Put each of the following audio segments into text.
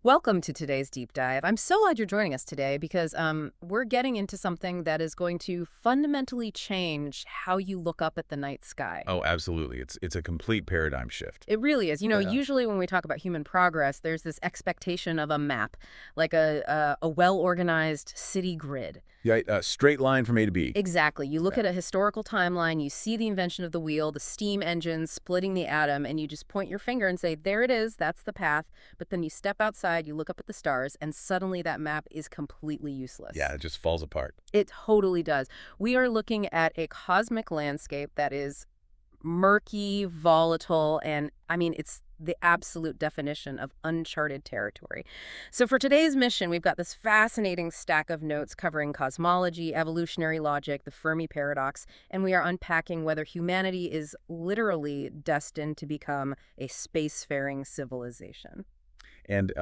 Welcome to today's deep dive. I'm so glad you're joining us today because we're getting into something that is going to fundamentally change how you look up at the night sky. Oh, absolutely. It's a complete paradigm shift. It really is. Yeah. Usually when we talk about human progress, there's this expectation of a map, like a well-organized city grid. Yeah, a straight line from A to B. Exactly. You look Yeah. at a historical timeline, you see the invention of the wheel, the steam engine splitting the atom, and you just point your finger and say, there it is, that's the path. But then you step outside, you look up at the stars, and suddenly that map is completely useless. Yeah, it just falls apart. It totally does. We are looking at a cosmic landscape that is murky, volatile, and it's the absolute definition of uncharted territory. So for today's mission, we've got this fascinating stack of notes covering cosmology, evolutionary logic, the Fermi paradox, and we are unpacking whether humanity is literally destined to become a spacefaring civilization. And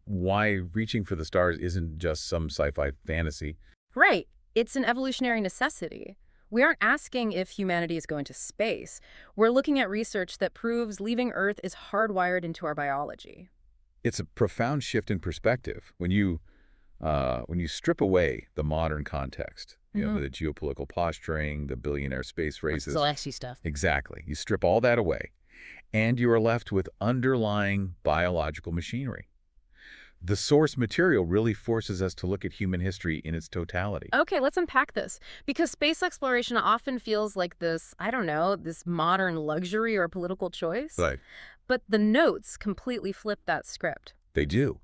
why reaching for the stars isn't just some sci-fi fantasy. Right. It's an evolutionary necessity. We aren't asking if humanity is going to space. We're looking at research that proves leaving Earth is hardwired into our biology. It's a profound shift in perspective when you strip away the modern context, the geopolitical posturing, the billionaire space races. Flashy stuff. Exactly. You strip all that away, and you are left with underlying biological machinery. The source material really forces us to look at human history in its totality. Okay, let's unpack this. Because space exploration often feels like this, I don't know, this modern luxury or political choice. Right. But the notes completely flip that script. They do.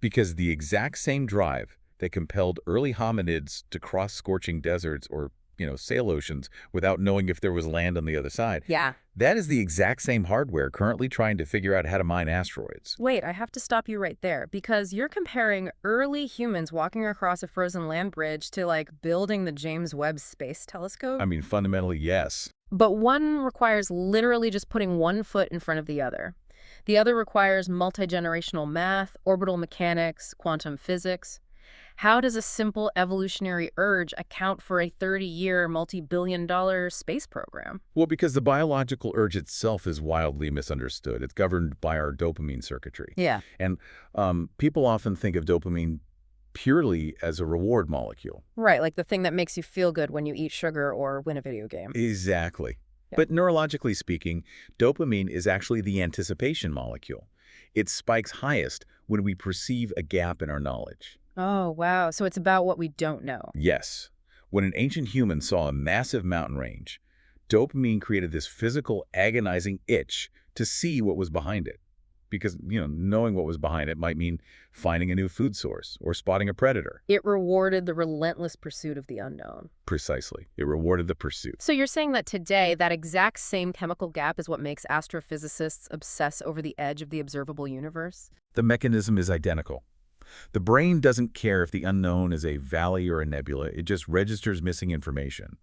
Because the exact same drive that compelled early hominids to cross scorching deserts or, sail oceans without knowing if there was land on the other side. Yeah. That is the exact same hardware currently trying to figure out how to mine asteroids. Wait, I have to stop you right there because you're comparing early humans walking across a frozen land bridge to building the James Webb Space Telescope. I mean, fundamentally, yes. But one requires literally just putting one foot in front of the other. The other requires multi-generational math, orbital mechanics, quantum physics. How does a simple evolutionary urge account for a 30-year, multi-billion-dollar space program? Well, because the biological urge itself is wildly misunderstood. It's governed by our dopamine circuitry. Yeah. And people often think of dopamine purely as a reward molecule. Right, like the thing that makes you feel good when you eat sugar or win a video game. Exactly. Yeah. But neurologically speaking, dopamine is actually the anticipation molecule. It spikes highest when we perceive a gap in our knowledge. Oh, wow. So it's about what we don't know. Yes. When an ancient human saw a massive mountain range, dopamine created this physical, agonizing itch to see what was behind it. Because, knowing what was behind it might mean finding a new food source or spotting a predator. It rewarded the relentless pursuit of the unknown. Precisely. It rewarded the pursuit. So you're saying that today, that exact same chemical gap is what makes astrophysicists obsess over the edge of the observable universe? The mechanism is identical. The brain doesn't care if the unknown is a valley or a nebula. It just registers missing information,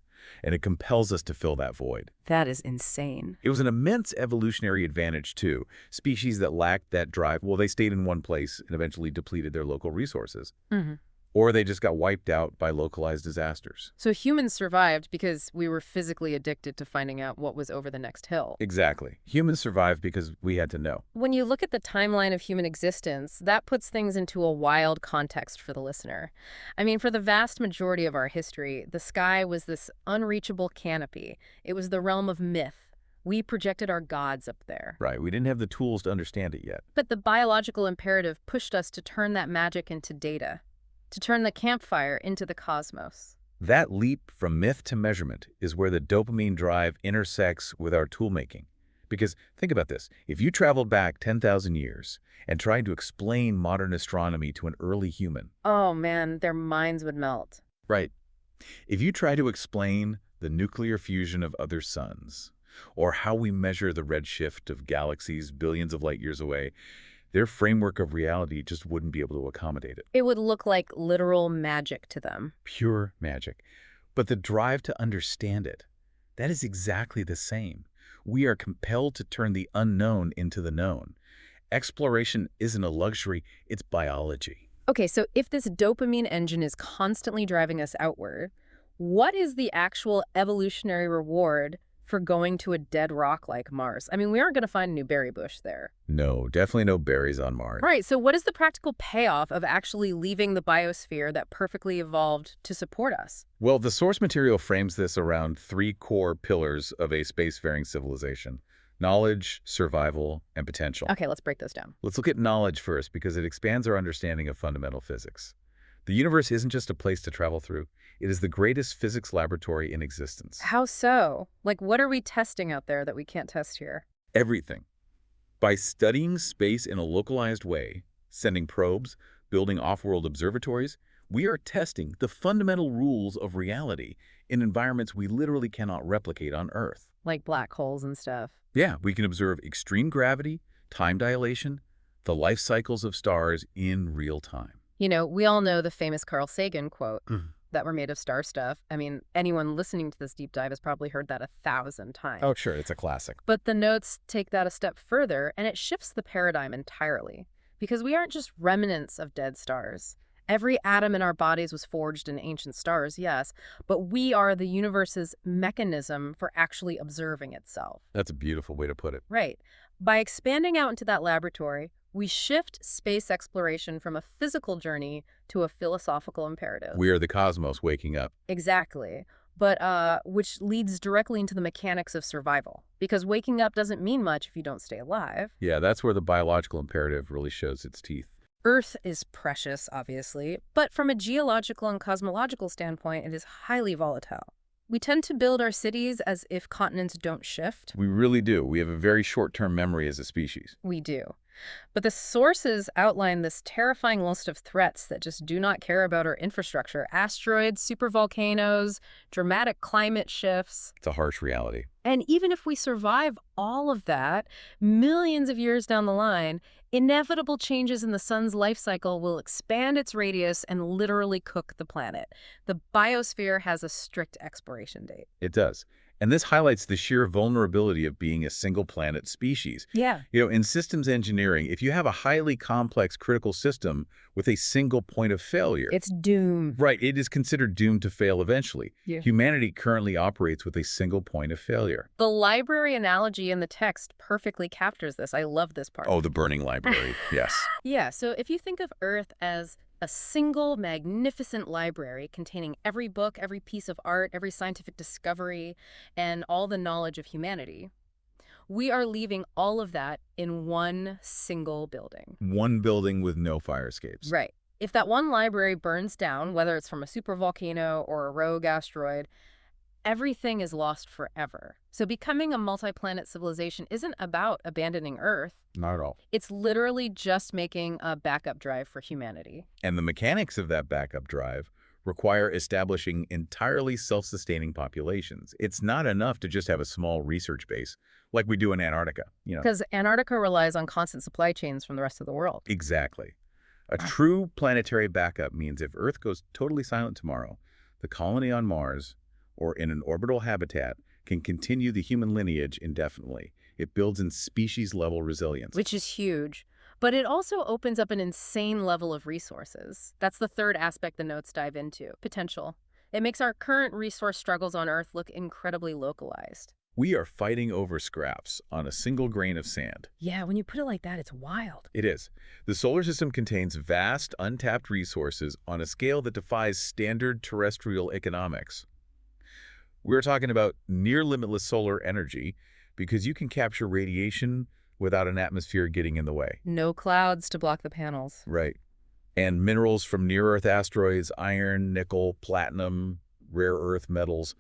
and it compels us to fill that void. That is insane. It was an immense evolutionary advantage, too. Species that lacked that drive, well, they stayed in one place and eventually depleted their local resources. Or they just got wiped out by localized disasters. So humans survived because we were physically addicted to finding out what was over the next hill. Exactly. Humans survived because we had to know. When you look at the timeline of human existence, that puts things into a wild context for the listener. For the vast majority of our history, the sky was this unreachable canopy. It was the realm of myth. We projected our gods up there. Right. We didn't have the tools to understand it yet. But the biological imperative pushed us to turn that magic into data, to turn the campfire into the cosmos. That leap from myth to measurement is where the dopamine drive intersects with our toolmaking. Because think about this. If you traveled back 10,000 years and tried to explain modern astronomy to an early human. Oh man, their minds would melt. Right. If you try to explain the nuclear fusion of other suns, or how we measure the redshift of galaxies billions of light years away, their framework of reality just wouldn't be able to accommodate it. It would look like literal magic to them. Pure magic. But the drive to understand it, that is exactly the same. We are compelled to turn the unknown into the known. Exploration isn't a luxury, it's biology. Okay, so if this dopamine engine is constantly driving us outward, what is the actual evolutionary reward for going to a dead rock like Mars. I mean, we aren't going to find a new berry bush there. No, definitely no berries on Mars. Right, so what is the practical payoff of actually leaving the biosphere that perfectly evolved to support us? Well, the source material frames this around three core pillars of a spacefaring civilization: knowledge, survival, and potential. Okay, let's break those down. Let's look at knowledge first because it expands our understanding of fundamental physics. The universe isn't just a place to travel through. It is the greatest physics laboratory in existence. How so? Like, what are we testing out there that we can't test here? Everything. By studying space in a localized way, sending probes, building off-world observatories, we are testing the fundamental rules of reality in environments we literally cannot replicate on Earth. Like black holes and stuff. Yeah, we can observe extreme gravity, time dilation, the life cycles of stars in real time. You know, we all know the famous Carl Sagan quote that we're made of star stuff. I mean, anyone listening to this deep dive has probably heard that 1,000 times. Oh, sure, it's a classic. But the notes take that a step further, and it shifts the paradigm entirely. Because we aren't just remnants of dead stars. Every atom in our bodies was forged in ancient stars, yes, but we are the universe's mechanism for actually observing itself. That's a beautiful way to put it. Right. By expanding out into that laboratory, we shift space exploration from a physical journey to a philosophical imperative. We are the cosmos waking up. Exactly. But which leads directly into the mechanics of survival. Because waking up doesn't mean much if you don't stay alive. Yeah, that's where the biological imperative really shows its teeth. Earth is precious, obviously, but from a geological and cosmological standpoint, it is highly volatile. We tend to build our cities as if continents don't shift. We really do. We have a very short-term memory as a species. We do. But the sources outline this terrifying list of threats that just do not care about our infrastructure. Asteroids, supervolcanoes, dramatic climate shifts. It's a harsh reality. And even if we survive all of that, millions of years down the line, inevitable changes in the sun's life cycle will expand its radius and literally cook the planet. The biosphere has a strict expiration date. It does. And this highlights the sheer vulnerability of being a single-planet species. Yeah. In systems engineering, if you have a highly complex critical system with a single point of failure, It's doomed. right, it is considered doomed to fail eventually. Yeah. Humanity currently operates with a single point of failure. The library analogy in the text perfectly captures this. I love this part. Oh, the burning library, yes. Yeah, so if you think of Earth as a single magnificent library containing every book, every piece of art, every scientific discovery, and all the knowledge of humanity, we are leaving all of that in one single building. One building with no fire escapes. Right. If that one library burns down, whether it's from a supervolcano or a rogue asteroid, everything is lost forever. So becoming a multi-planet civilization isn't about abandoning Earth. Not at all. It's literally just making a backup drive for humanity. And the mechanics of that backup drive require establishing entirely self-sustaining populations. It's not enough to just have a small research base like we do in Antarctica. Because Antarctica relies on constant supply chains from the rest of the world. Exactly. A true planetary backup means if Earth goes totally silent tomorrow, the colony on Mars or in an orbital habitat can continue the human lineage indefinitely. It builds in species-level resilience. Which is huge. But it also opens up an insane level of resources. That's the third aspect the notes dive into, potential. It makes our current resource struggles on Earth look incredibly localized. We are fighting over scraps on a single grain of sand. Yeah, when you put it like that, it's wild. It is. The solar system contains vast, untapped resources on a scale that defies standard terrestrial economics. We're talking about near-limitless solar energy because you can capture radiation without an atmosphere getting in the way. No clouds to block the panels. Right. And minerals from near-Earth asteroids, iron, nickel, platinum, rare earth metals,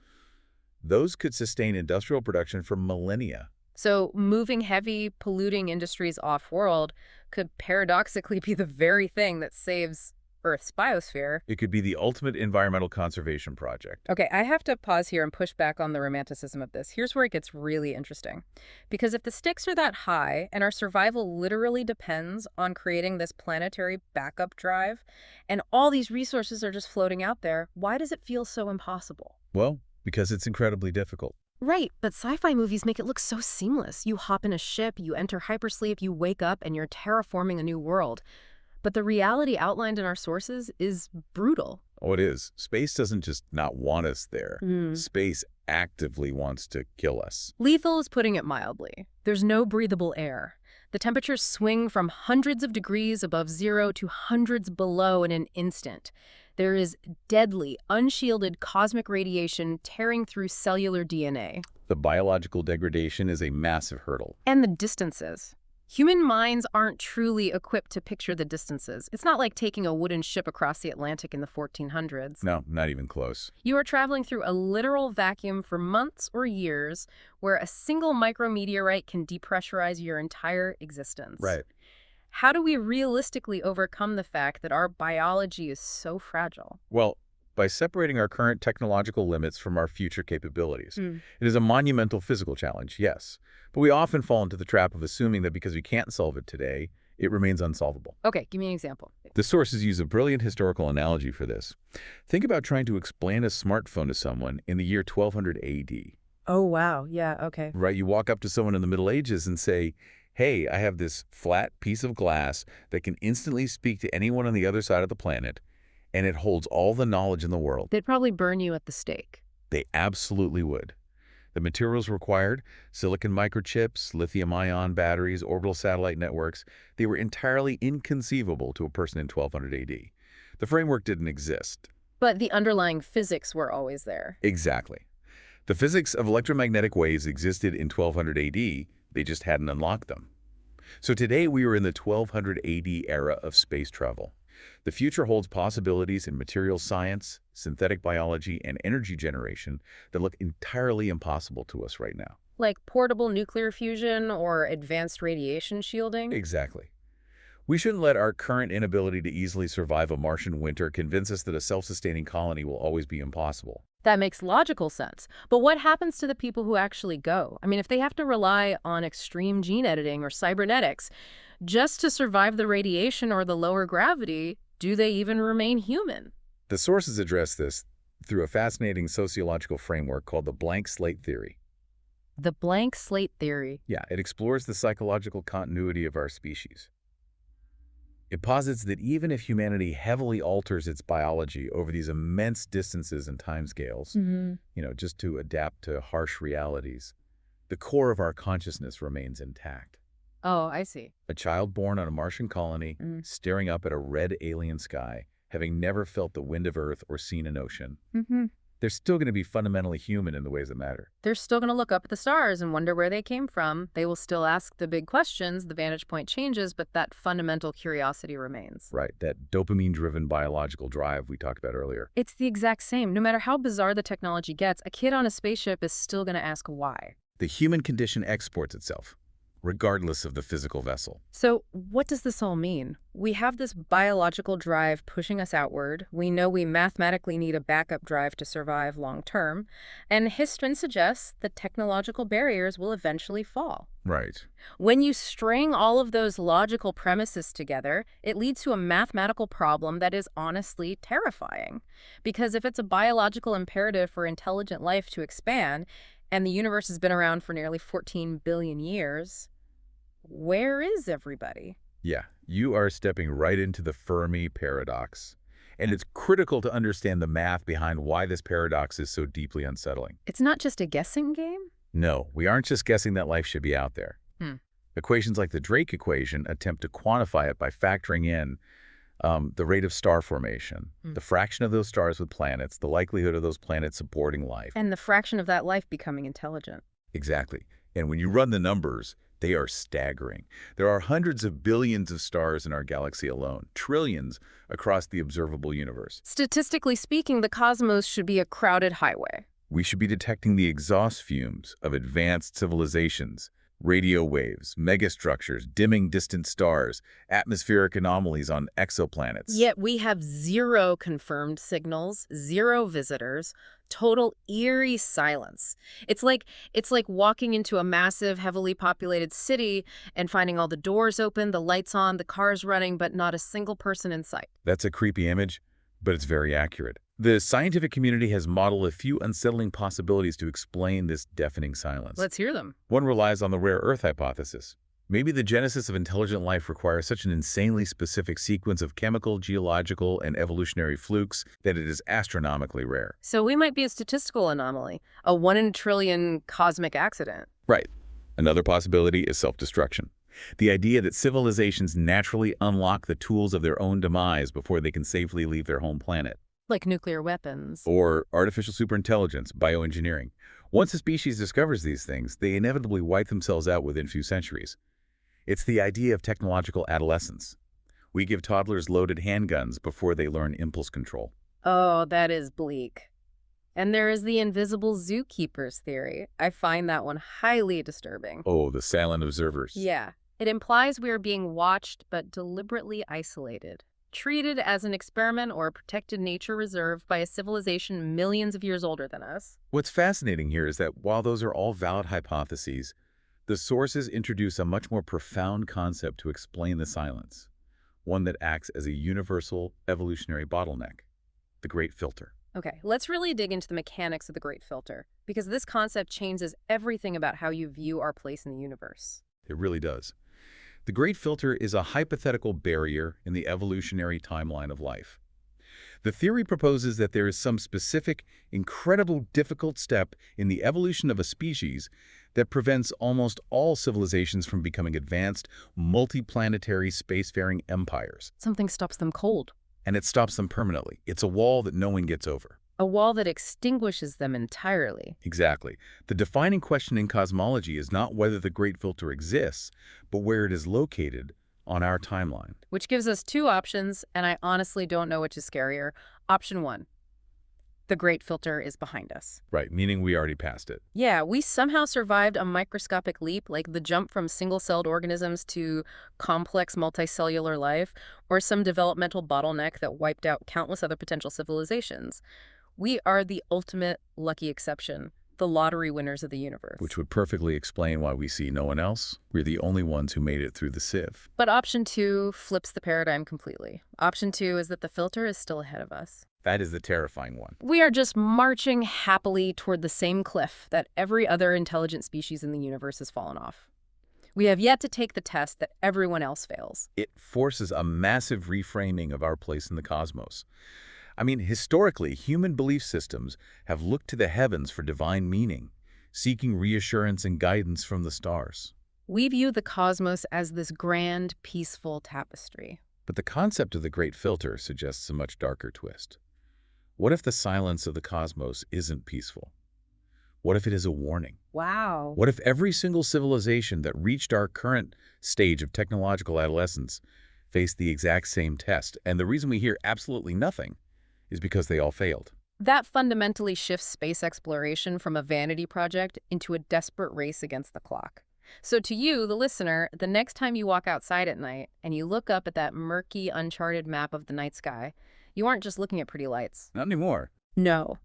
those could sustain industrial production for millennia. So moving heavy, polluting industries off-world could paradoxically be the very thing that saves Earth's biosphere. It could be the ultimate environmental conservation project. Okay, I have to pause here and push back on the romanticism of this. Here's where it gets really interesting. Because if the stakes are that high and our survival literally depends on creating this planetary backup drive, and all these resources are just floating out there, why does it feel so impossible? Well, because it's incredibly difficult. Right, but sci-fi movies make it look so seamless. You hop in a ship, you enter hypersleep, you wake up, and you're terraforming a new world. But the reality outlined in our sources is brutal. Oh, it is. Space doesn't just not want us there. Space actively wants to kill us. Lethal is putting it mildly. There's no breathable air. The temperatures swing from hundreds of degrees above zero to hundreds below in an instant. There is deadly, unshielded cosmic radiation tearing through cellular DNA. The biological degradation is a massive hurdle. And the distances. Human minds aren't truly equipped to picture the distances. It's not like taking a wooden ship across the Atlantic in the 1400s. No, not even close. You are traveling through a literal vacuum for months or years where a single micrometeorite can depressurize your entire existence. Right. How do we realistically overcome the fact that our biology is so fragile? Well, by separating our current technological limits from our future capabilities. It is a monumental physical challenge, yes, but we often fall into the trap of assuming that because we can't solve it today, it remains unsolvable. Okay, give me an example. The sources use a brilliant historical analogy for this. Think about trying to explain a smartphone to someone in the year 1200 AD. Oh, wow. Yeah, okay. Right? You walk up to someone in the Middle Ages and say, hey, I have this flat piece of glass that can instantly speak to anyone on the other side of the planet, and it holds all the knowledge in the world. They'd probably burn you at the stake. They absolutely would. The materials required, silicon microchips, lithium-ion batteries, orbital satellite networks, they were entirely inconceivable to a person in 1200 AD. The framework didn't exist. But the underlying physics were always there. Exactly. The physics of electromagnetic waves existed in 1200 AD, they just hadn't unlocked them. So today we are in the 1200 AD era of space travel. The future holds possibilities in materials science, synthetic biology, and energy generation that look entirely impossible to us right now. Like portable nuclear fusion or advanced radiation shielding? Exactly. We shouldn't let our current inability to easily survive a Martian winter convince us that a self-sustaining colony will always be impossible. That makes logical sense. But what happens to the people who actually go? I mean, if they have to rely on extreme gene editing or cybernetics just to survive the radiation or the lower gravity, do they even remain human? The sources address this through a fascinating sociological framework called the blank slate theory. The blank slate theory. Yeah, it explores the psychological continuity of our species. It posits that even if humanity heavily alters its biology over these immense distances and timescales, just to adapt to harsh realities, the core of our consciousness remains intact. Oh, I see. A child born on a Martian colony, staring up at a red alien sky, having never felt the wind of Earth or seen an ocean. They're still going to be fundamentally human in the ways that matter. They're still going to look up at the stars and wonder where they came from. They will still ask the big questions. The vantage point changes, but that fundamental curiosity remains. Right, that dopamine-driven biological drive we talked about earlier. It's the exact same. No matter how bizarre the technology gets, a kid on a spaceship is still going to ask why. The human condition exports itself, regardless of the physical vessel. So what does this all mean? We have this biological drive pushing us outward. We know we mathematically need a backup drive to survive long term. And history suggests that technological barriers will eventually fall. Right. When you string all of those logical premises together, it leads to a mathematical problem that is honestly terrifying. Because if it's a biological imperative for intelligent life to expand, and the universe has been around for nearly 14 billion years, where is everybody? Yeah, you are stepping right into the Fermi paradox. And it's critical to understand the math behind why this paradox is so deeply unsettling. It's not just a guessing game? No, we aren't just guessing that life should be out there. Equations like the Drake equation attempt to quantify it by factoring in the rate of star formation, the fraction of those stars with planets, the likelihood of those planets supporting life. And the fraction of that life becoming intelligent. Exactly. And when you run the numbers, they are staggering. There are hundreds of billions of stars in our galaxy alone, trillions across the observable universe. Statistically speaking, the cosmos should be a crowded highway. We should be detecting the exhaust fumes of advanced civilizations, radio waves, megastructures, dimming distant stars, atmospheric anomalies on exoplanets. Yet we have zero confirmed signals, zero visitors, total eerie silence. It's like walking into a massive, heavily populated city and finding all the doors open, the lights on, the cars running, but not a single person in sight. That's a creepy image, but it's very accurate. The scientific community has modeled a few unsettling possibilities to explain this deafening silence. Let's hear them. One relies on the rare Earth hypothesis. Maybe the genesis of intelligent life requires such an insanely specific sequence of chemical, geological, and evolutionary flukes that it is astronomically rare. So we might be a statistical anomaly, a 1 in a trillion cosmic accident. Right. Another possibility is self-destruction. The idea that civilizations naturally unlock the tools of their own demise before they can safely leave their home planet. Like nuclear weapons. Or artificial superintelligence, bioengineering. Once a species discovers these things, they inevitably wipe themselves out within few centuries. It's the idea of technological adolescence. We give toddlers loaded handguns before they learn impulse control. Oh, that is bleak. And there is the invisible zookeepers theory. I find that one highly disturbing. Oh, the silent observers. Yeah. It implies we are being watched but deliberately isolated, treated as an experiment or a protected nature reserve by a civilization millions of years older than us. What's fascinating here is that while those are all valid hypotheses, the sources introduce a much more profound concept to explain the silence, one that acts as a universal evolutionary bottleneck, the Great Filter. Okay, let's really dig into the mechanics of the Great Filter, because this concept changes everything about how you view our place in the universe. It really does. The Great Filter is a hypothetical barrier in the evolutionary timeline of life. The theory proposes that there is some specific, incredible difficult step in the evolution of a species that prevents almost all civilizations from becoming advanced, multiplanetary spacefaring empires. Something stops them cold. And it stops them permanently. It's a wall that no one gets over. A wall that extinguishes them entirely. Exactly. The defining question in cosmology is not whether the Great Filter exists, but where it is located on our timeline. Which gives us two options, and I honestly don't know which is scarier. Option 1. The Great Filter is behind us. Right, meaning we already passed it. Yeah, we somehow survived a microscopic leap, like the jump from single-celled organisms to complex multicellular life, or some developmental bottleneck that wiped out countless other potential civilizations. We are the ultimate lucky exception, the lottery winners of the universe. Which would perfectly explain why we see no one else. We're the only ones who made it through the sieve. But option 2 flips the paradigm completely. Option 2 is that the filter is still ahead of us. That is the terrifying one. We are just marching happily toward the same cliff that every other intelligent species in the universe has fallen off. We have yet to take the test that everyone else fails. It forces a massive reframing of our place in the cosmos. I mean, historically, human belief systems have looked to the heavens for divine meaning, seeking reassurance and guidance from the stars. We view the cosmos as this grand, peaceful tapestry. But the concept of the Great Filter suggests a much darker twist. What if the silence of the cosmos isn't peaceful? What if it is a warning? Wow. What if every single civilization that reached our current stage of technological adolescence faced the exact same test, and the reason we hear absolutely nothing is because they all failed? That fundamentally shifts space exploration from a vanity project into a desperate race against the clock. So to you, the listener, the next time you walk outside at night and you look up at that murky, uncharted map of the night sky, you aren't just looking at pretty lights. Not anymore. No.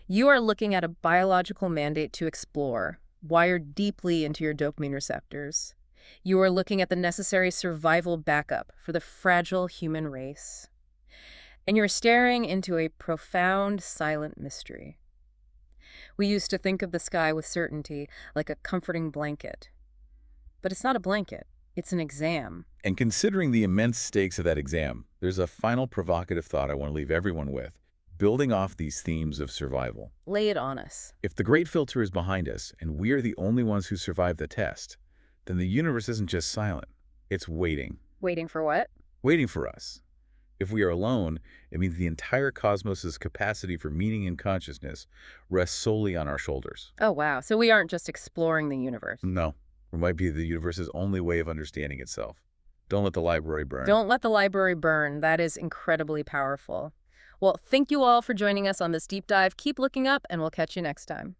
You are looking at a biological mandate to explore, wired deeply into your dopamine receptors. You are looking at the necessary survival backup for the fragile human race. And you're staring into a profound, silent mystery. We used to think of the sky with certainty, like a comforting blanket. But it's not a blanket. It's an exam. And considering the immense stakes of that exam, there's a final provocative thought I want to leave everyone with, building off these themes of survival. Lay it on us. If the Great Filter is behind us, and we are the only ones who survived the test, then the universe isn't just silent. It's waiting. Waiting for what? Waiting for us. If we are alone, it means the entire cosmos's capacity for meaning and consciousness rests solely on our shoulders. Oh, wow. So we aren't just exploring the universe. No, it might be the universe's only way of understanding itself. Don't let the library burn. Don't let the library burn. That is incredibly powerful. Well, thank you all for joining us on this deep dive. Keep looking up, and we'll catch you next time.